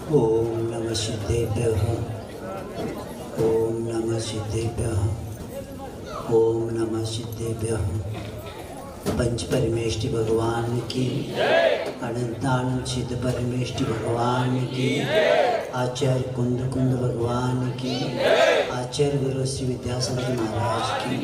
ओम नमः सिद्धेभ्यः। ओम नमः सिद्धेभ्यः। ओम नमः सिद्धेभ्यः। पंच परमेष्टि भगवान की, अनंतानंद सिद्ध परमेष्टि भगवान की, आचार्य कुंद कुंद भगवान की, आचार्य गुरु श्री विद्यासागर महाराज की।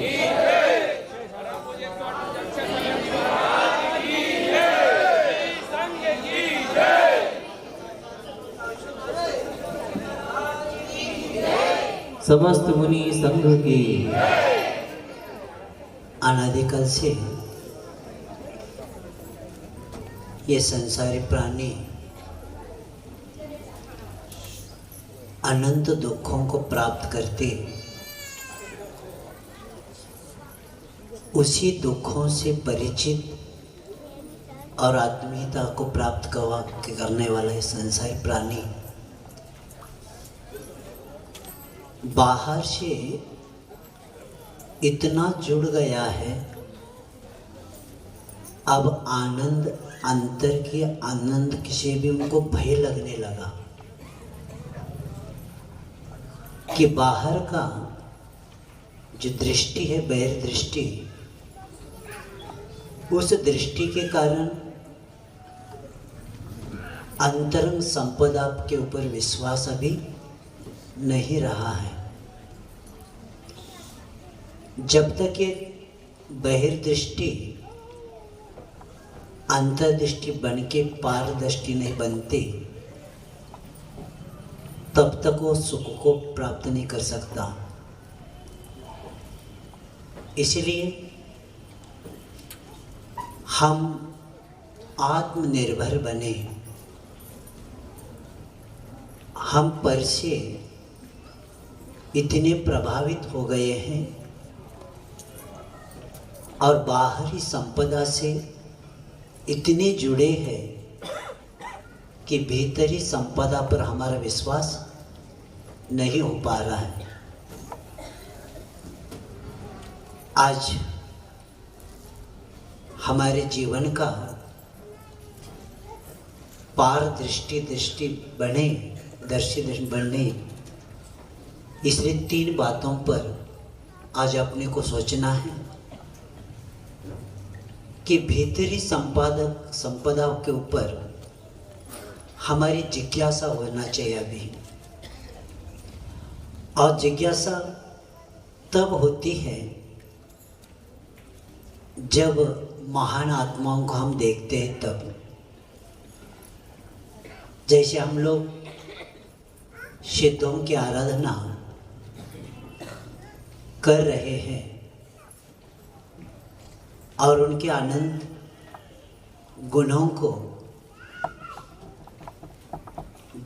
समस्त मुनि संघ की। अनादिकाल से ये संसारी प्राणी अनंत दुखों को प्राप्त करते, उसी दुखों से परिचित और आत्मीयता को प्राप्त करने वाला ये संसारी प्राणी बाहर से इतना जुड़ गया है, अब आनंद अंतर की आनंद से भी उनको भय लगने लगा कि बाहर का जो दृष्टि है, बहिर दृष्टि, उस दृष्टि के कारण अंतरंग संपदा के ऊपर विश्वास अभी नहीं रहा है। जब तक ये बहिर्दृष्टि अंतर्दृष्टि बन के पारदृष्टि नहीं बनती, तब तक वो सुख को प्राप्त नहीं कर सकता। इसलिए हम आत्मनिर्भर बने, हम पर से इतने प्रभावित हो गए हैं और बाहरी संपदा से इतने जुड़े हैं कि भीतरी संपदा पर हमारा विश्वास नहीं हो पा रहा है। आज हमारे जीवन का दृष्टि बने, दृष्टि बने, इसलिए 3 बातों पर आज अपने को सोचना है कि भीतरी संपदा के ऊपर हमारी जिज्ञासा होना चाहिए अभी। और जिज्ञासा तब होती है जब महान आत्माओं को हम देखते हैं तब। जैसे हम लोग सिद्धों की आराधना कर रहे हैं और उनके अनंत गुणों को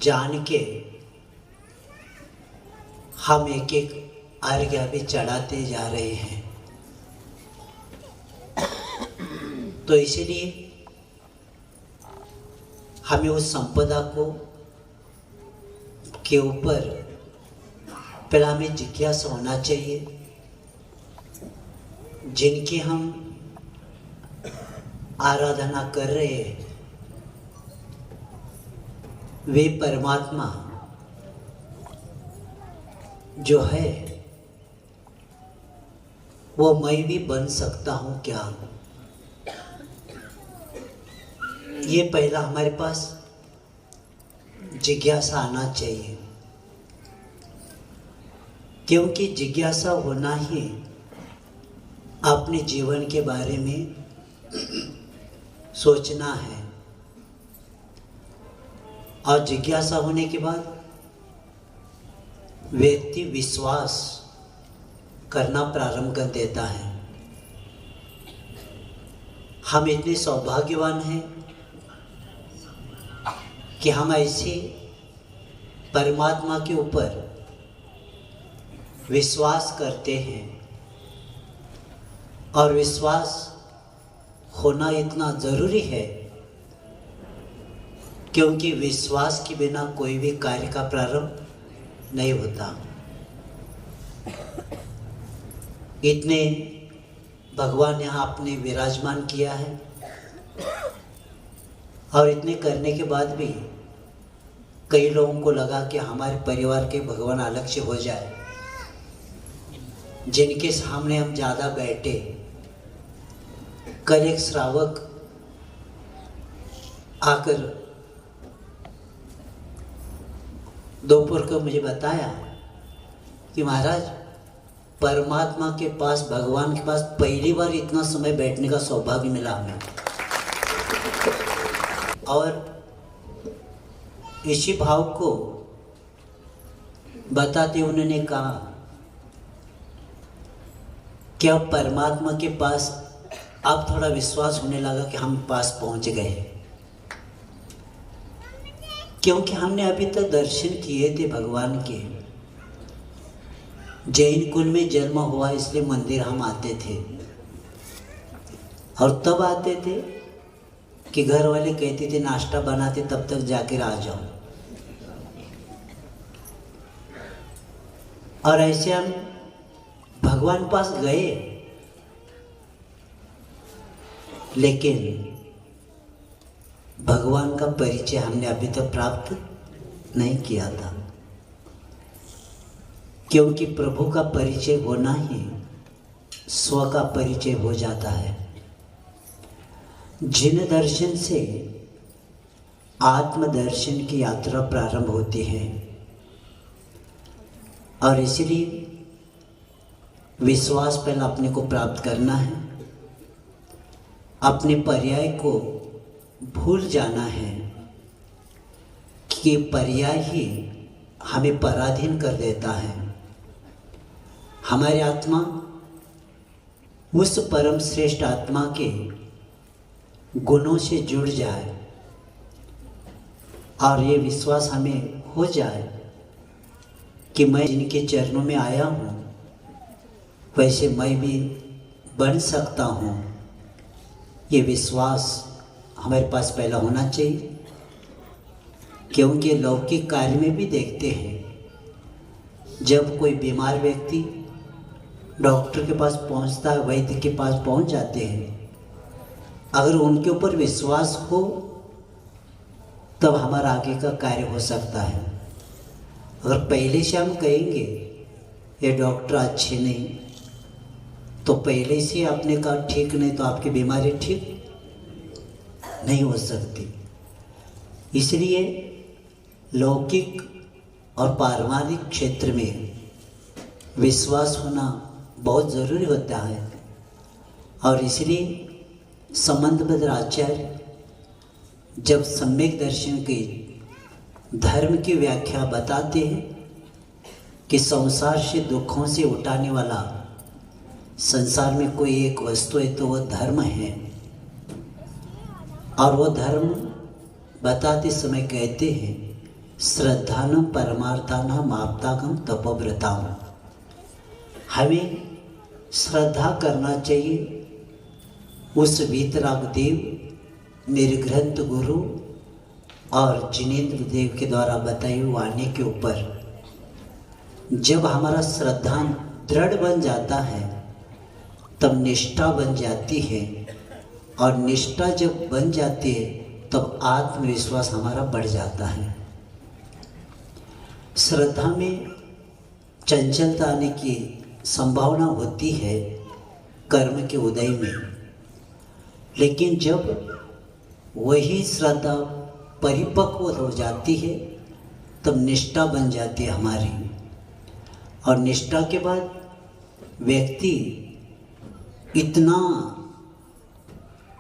जान के हम एक एक अर्घ्य भी चढ़ाते जा रहे हैं। तो इसलिए हमें उस संपदा को के ऊपर पहले हमें जिज्ञासा होना चाहिए, जिनकी हम आराधना कर रहे हैं वे परमात्मा जो है वो मैं भी बन सकता हूँ क्या? ये पहला हमारे पास जिज्ञासा आना चाहिए, क्योंकि जिज्ञासा होना ही अपने जीवन के बारे में सोचना है। और जिज्ञासा होने के बाद व्यक्ति विश्वास करना प्रारंभ कर देता है। हम इतने सौभाग्यवान हैं कि हम ऐसे परमात्मा के ऊपर विश्वास करते हैं, और विश्वास होना इतना ज़रूरी है क्योंकि विश्वास के बिना कोई भी कार्य का प्रारंभ नहीं होता। इतने भगवान यहाँ आपने विराजमान किया है और इतने करने के बाद भी कई लोगों को लगा कि हमारे परिवार के भगवान अलग से हो जाए, जिनके सामने हम ज़्यादा बैठे। कल एक श्रावक आकर दोपहर को मुझे बताया कि महाराज, परमात्मा के पास, भगवान के पास पहली बार इतना समय बैठने का सौभाग्य मिला हमें। और इसी भाव को बताते उन्होंने कहा कि अब परमात्मा के पास अब थोड़ा विश्वास होने लगा कि हम पास पहुंच गए, क्योंकि हमने अभी तक दर्शन किए थे भगवान के। जैन कुल में जन्म हुआ इसलिए मंदिर हम आते थे, और तब आते थे कि घर वाले कहते थे नाश्ता बनाते तब तक जाकर आ जाओ। और ऐसे हम भगवान पास गए, लेकिन भगवान का परिचय हमने अभी तक प्राप्त नहीं किया था, क्योंकि प्रभु का परिचय होना ही स्व का परिचय हो जाता है। जिन दर्शन से आत्मदर्शन की यात्रा प्रारंभ होती है, और इसलिए विश्वास पहले अपने को प्राप्त करना है, अपने पर्याय को भूल जाना है कि पर्याय ही हमें पराधीन कर देता है। हमारी आत्मा उस परम श्रेष्ठ आत्मा के गुणों से जुड़ जाए और ये विश्वास हमें हो जाए कि मैं जिनके चरणों में आया हूँ वैसे मैं भी बन सकता हूँ। ये विश्वास हमारे पास पहला होना चाहिए, क्योंकि लौकिक कार्य में भी देखते हैं जब कोई बीमार व्यक्ति डॉक्टर के पास पहुंचता है, वैद्य के पास पहुंच जाते हैं, अगर उनके ऊपर विश्वास हो तब हमारा आगे का कार्य हो सकता है। अगर पहले से हम कहेंगे ये डॉक्टर अच्छे नहीं, तो पहले से आपने कहा ठीक नहीं, तो आपकी बीमारी ठीक नहीं हो सकती। इसलिए लौकिक और पारमार्थिक क्षेत्र में विश्वास होना बहुत ज़रूरी होता है। और इसलिए संबंधबद्ध आचार्य जब सम्यक दर्शन की धर्म की व्याख्या बताते हैं कि संसार से दुखों से उठाने वाला संसार में कोई एक वस्तु है तो वह धर्म है। और वो धर्म बताते समय कहते हैं श्रद्धानम परमार्थानाम आप्तागम तपोव्रताम। हमें श्रद्धा करना चाहिए उस वीतराग देव निर्ग्रंथ गुरु और जिनेन्द्र देव के द्वारा बताई हुई वाणी के ऊपर। जब हमारा श्रद्धा दृढ़ बन जाता है तब निष्ठा बन जाती है, और निष्ठा जब बन जाती है तब आत्मविश्वास हमारा बढ़ जाता है। श्रद्धा में चंचलता आने की संभावना होती है कर्म के उदय में, लेकिन जब वही श्रद्धा परिपक्व हो जाती है तब निष्ठा बन जाती है हमारी। और निष्ठा के बाद व्यक्ति इतना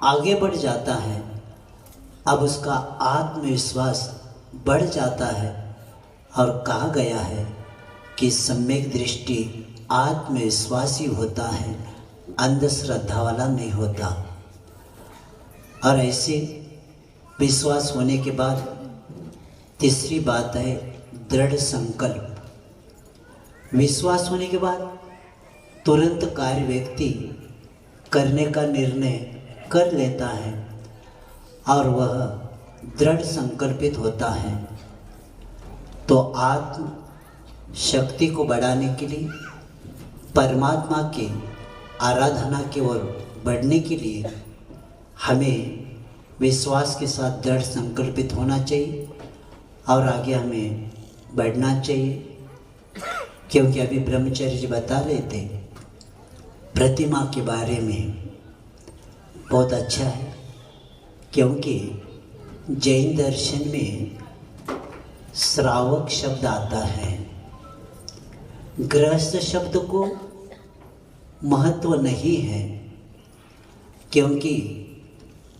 आगे बढ़ जाता है, अब उसका आत्मविश्वास बढ़ जाता है। और कहा गया है कि सम्यक दृष्टि आत्मविश्वासी होता है, अंधश्रद्धा वाला नहीं होता। और ऐसे विश्वास होने के बाद तीसरी बात है दृढ़ संकल्प। विश्वास होने के बाद तुरंत कार्य व्यक्ति करने का निर्णय कर लेता है और वह दृढ़ संकल्पित होता है। तो आत्म शक्ति को बढ़ाने के लिए, परमात्मा की आराधना की ओर बढ़ने के लिए हमें विश्वास के साथ दृढ़ संकल्पित होना चाहिए और आगे हमें बढ़ना चाहिए, क्योंकि अभी ब्रह्मचर्य जी बता रहे थे प्रतिमा के बारे में। बहुत अच्छा है, क्योंकि जैन दर्शन में श्रावक शब्द आता है। गृहस्थ शब्द को महत्व नहीं है, क्योंकि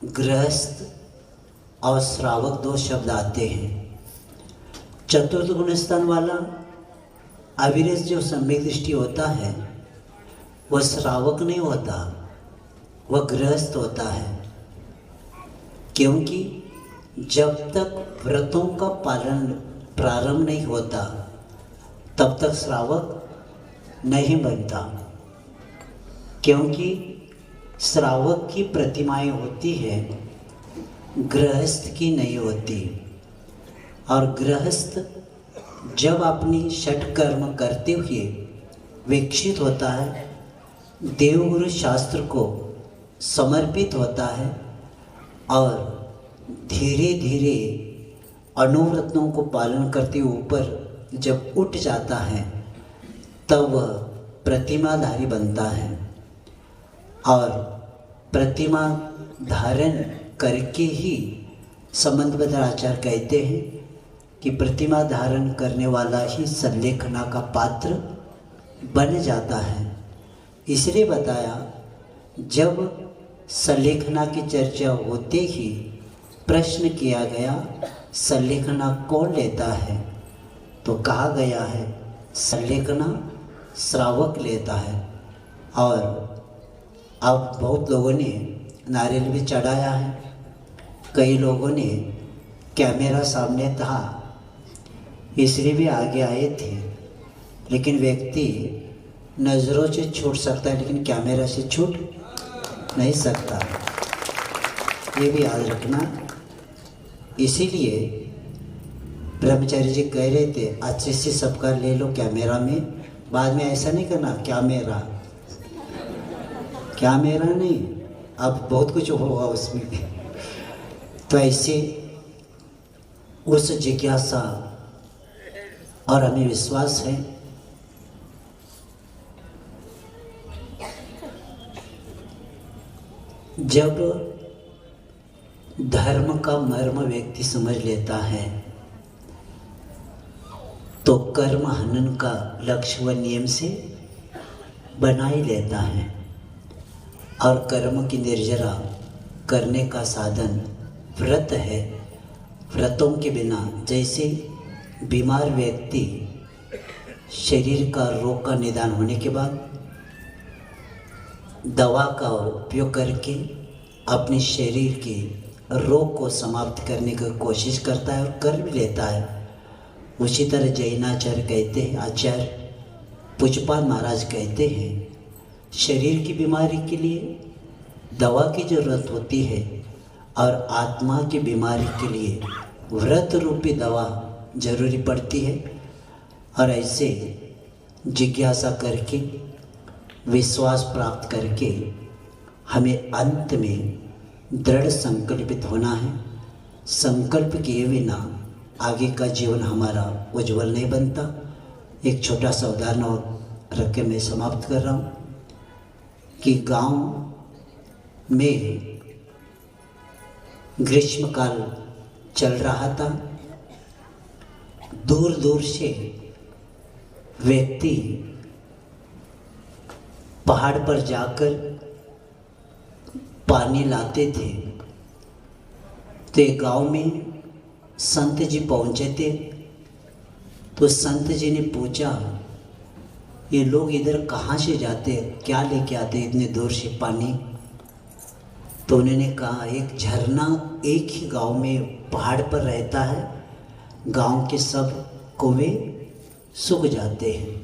गृहस्थ और श्रावक दो शब्द आते हैं। चतुर्थ गुणस्थान वाला अविरस जो सम्यक दृष्टि होता है वह श्रावक नहीं होता, वह गृहस्थ होता है। क्योंकि जब तक व्रतों का पालन प्रारंभ नहीं होता तब तक श्रावक नहीं बनता, क्योंकि श्रावक की प्रतिमाएं होती है, गृहस्थ की नहीं होती। और गृहस्थ जब अपनी षट कर्म करते हुए विकसित होता है, देवगुरु शास्त्र को समर्पित होता है और धीरे धीरे अनुव्रतों को पालन करते हुए ऊपर जब उठ जाता है तब वह प्रतिमाधारी बनता है। और प्रतिमा धारण करके ही संबंधबद्ध आचार्य कहते हैं कि प्रतिमा धारण करने वाला ही संलेखना का पात्र बन जाता है। इसलिए बताया, जब संलेखना की चर्चा होते ही प्रश्न किया गया संलेखना कौन लेता है, तो कहा गया है संलेखना श्रावक लेता है। और अब बहुत लोगों ने नारियल भी चढ़ाया है, कई लोगों ने कैमरा सामने था इसलिए भी आगे आए थे, लेकिन व्यक्ति नज़रों से छूट सकता है लेकिन कैमरा से छूट नहीं सकता, ये भी याद रखना। इसीलिए ब्रह्मचारी जी कह रहे थे अच्छे से सबका ले लो कैमरा में, बाद में ऐसा नहीं करना कैमरा नहीं, अब बहुत कुछ होगा उसमें। तो ऐसे उस जिज्ञासा और हमें विश्वास है जब धर्म का मर्म व्यक्ति समझ लेता है तो कर्म हनन का लक्ष्य व नियम से बना ही लेता है। और कर्म की निर्जरा करने का साधन व्रत है। व्रतों के बिना, जैसे बीमार व्यक्ति शरीर का रोग का निदान होने के बाद दवा का उपयोग करके अपने शरीर के रोग को समाप्त करने की कोशिश करता है और कर भी लेता है, उसी तरह जैनाचार्य कहते हैं, आचार्य पुष्पाल महाराज कहते हैं, शरीर की बीमारी के लिए दवा की जरूरत होती है और आत्मा की बीमारी के लिए व्रत रूपी दवा जरूरी पड़ती है। और ऐसे जिज्ञासा करके विश्वास प्राप्त करके हमें अंत में दृढ़ संकल्पित होना है। संकल्प किए बिना आगे का जीवन हमारा उज्जवल नहीं बनता। एक छोटा सा उदाहरण और रख के मैं समाप्त कर रहा हूँ कि गांव में ग्रीष्म काल चल रहा था। दूर दूर से व्यक्ति पहाड़ पर जाकर पानी लाते थे। तो एक गांव में संत जी पहुंचे थे। तो संत जी ने पूछा, ये लोग इधर कहाँ से जाते, क्या लेके आते इतने दूर से पानी? तो उन्होंने कहा, एक झरना एक ही गांव में पहाड़ पर रहता है, गांव के सब कुएं सूख जाते हैं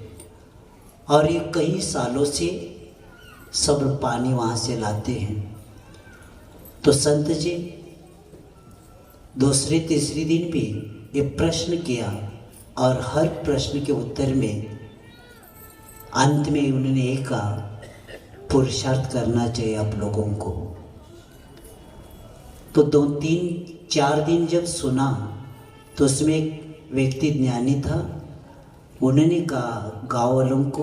और ये कई सालों से सब पानी वहाँ से लाते हैं। तो संत जी दूसरे तीसरे दिन भी ये प्रश्न किया और हर प्रश्न के उत्तर में अंत में उन्होंने एक कहा, पुरुषार्थ करना चाहिए आप लोगों को। तो 2-3-4 दिन जब सुना तो उसमें एक व्यक्ति ज्ञानी था, उन्होंने कहा गाँव वालों को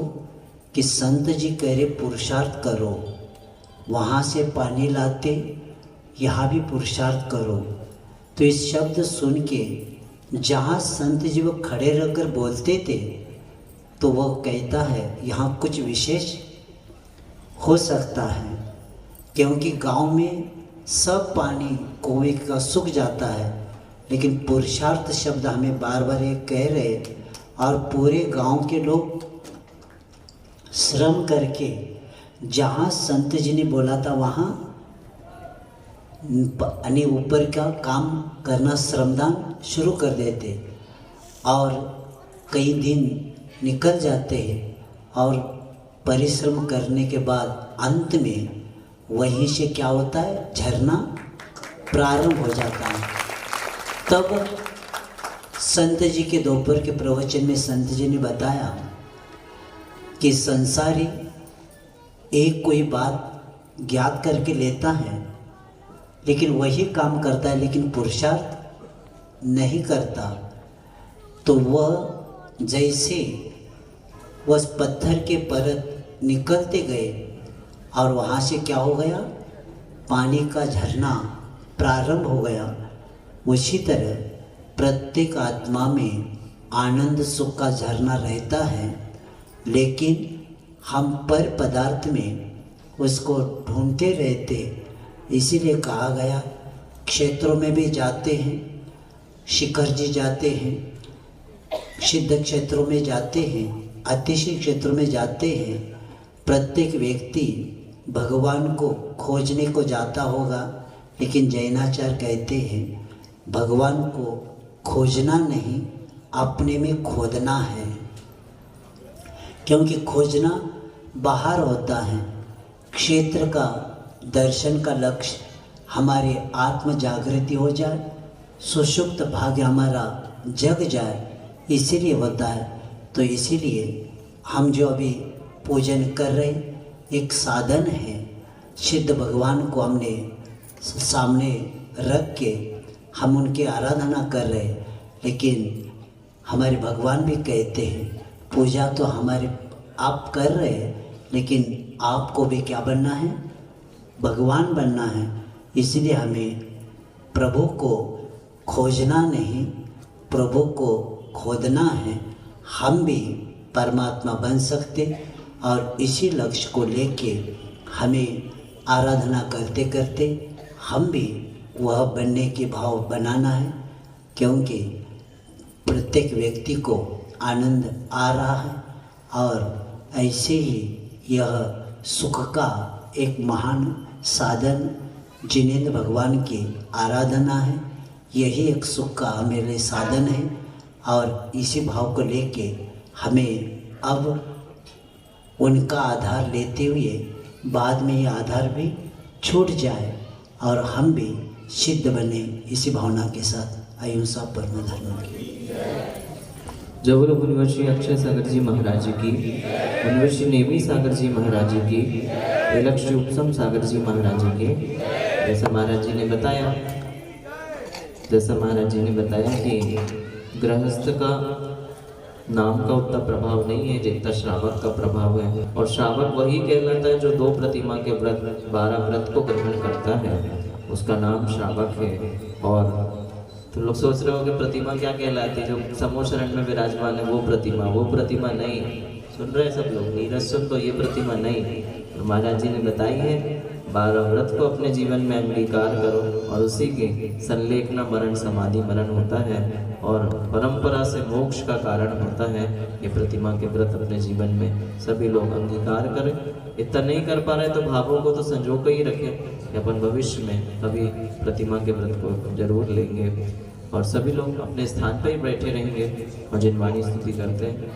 कि संत जी कह रहे पुरुषार्थ करो, वहाँ से पानी लाते, यहाँ भी पुरुषार्थ करो। तो इस शब्द सुन के जहाँ संत जी वो खड़े रहकर बोलते थे, तो वह कहता है यहाँ कुछ विशेष हो सकता है, क्योंकि गांव में सब पानी कुएं का सूख जाता है, लेकिन पुरुषार्थ शब्द हमें बार बार ये कह रहे, और पूरे गांव के लोग श्रम करके जहाँ संत जी ने बोला था वहाँ यानी ऊपर का काम करना, श्रमदान शुरू कर देते, और कई दिन निकल जाते हैं, और परिश्रम करने के बाद अंत में वहीं से क्या होता है, झरना प्रारंभ हो जाता है। तब संत जी के दोपहर के प्रवचन में संत जी ने बताया कि संसारी एक कोई बात ज्ञात करके लेता है, लेकिन वही काम करता है, लेकिन पुरुषार्थ नहीं करता। तो वह जैसे वह पत्थर के परत निकलते गए और वहाँ से क्या हो गया, पानी का झरना प्रारंभ हो गया। उसी तरह प्रत्येक आत्मा में आनंद सुख का झरना रहता है, लेकिन हम पर पदार्थ में उसको ढूंढते रहते। इसीलिए कहा गया, क्षेत्रों में भी जाते हैं, शिखर जी जाते हैं, सिद्ध क्षेत्रों में जाते हैं, अतिशय क्षेत्रों में जाते हैं। प्रत्येक व्यक्ति भगवान को खोजने को जाता होगा, लेकिन जैनाचार्य कहते हैं भगवान को खोजना नहीं, अपने में खोदना है। क्योंकि खोजना बाहर होता है, क्षेत्र का दर्शन का लक्ष्य हमारे आत्म जागृति हो जाए, सुषुप्त भाग्य हमारा जग जाए, इसीलिए होता है। तो इसीलिए हम जो अभी पूजन कर रहे एक साधन है, सिद्ध भगवान को हमने सामने रख के हम उनकी आराधना कर रहे। लेकिन हमारे भगवान भी कहते हैं पूजा तो हमारे आप कर रहे हैं, लेकिन आपको भी क्या बनना है, भगवान बनना है। इसलिए हमें प्रभु को खोजना नहीं, प्रभु को खोदना है। हम भी परमात्मा बन सकते, और इसी लक्ष्य को लेके हमें आराधना करते करते हम भी वह बनने की भाव बनाना है। क्योंकि प्रत्येक व्यक्ति को आनंद आ रहा है, और ऐसे ही यह सुख का एक महान साधन जिनेंद्र भगवान की आराधना है। यही एक सुख का मेरे साधन है, और इसी भाव को लेके हमें अब उनका आधार लेते हुए बाद में ये आधार भी छूट जाए और हम भी सिद्ध बने, इसी भावना के साथ अहिंसा परम धर्म की। जबल मुनिवर्षी अक्षय सागर जी महाराज की, मुनिवर्षी नेमी सागर जी महाराज की, लक्ष्य उपसम सागर जी महाराज की। जैसा महाराज जी ने बताया कि गृहस्थ का नाम का उतना प्रभाव नहीं है जितना श्रावक का प्रभाव है। और श्रावक वही कहलाता है जो 2 प्रतिमा के व्रत 12 व्रत को ग्रहण करता है, उसका नाम श्रावक है। और तो लोग सोच रहे हो कि प्रतिमा क्या कहलाती है, जो समूह शरण में विराजमान है वो प्रतिमा नहीं। सुन रहे हैं सब लोग, नीरज सुन, तो ये प्रतिमा नहीं। तो महाराज जी ने बताई है 12 व्रत को अपने जीवन में अंगीकार करो, और उसी के संलेखना मरण समाधि मरण होता है, और परंपरा से मोक्ष का कारण होता है। ये प्रतिमा के व्रत अपने जीवन में सभी लोग अंगीकार करें। इतना नहीं कर पा रहे तो भावों को तो संजो कर ही रखें, अपन भविष्य में कभी प्रतिमा के व्रत को जरूर लेंगे। और सभी लोग अपने स्थान पर ही बैठे रहेंगे और जिनवाणी स्तुति करते हैं।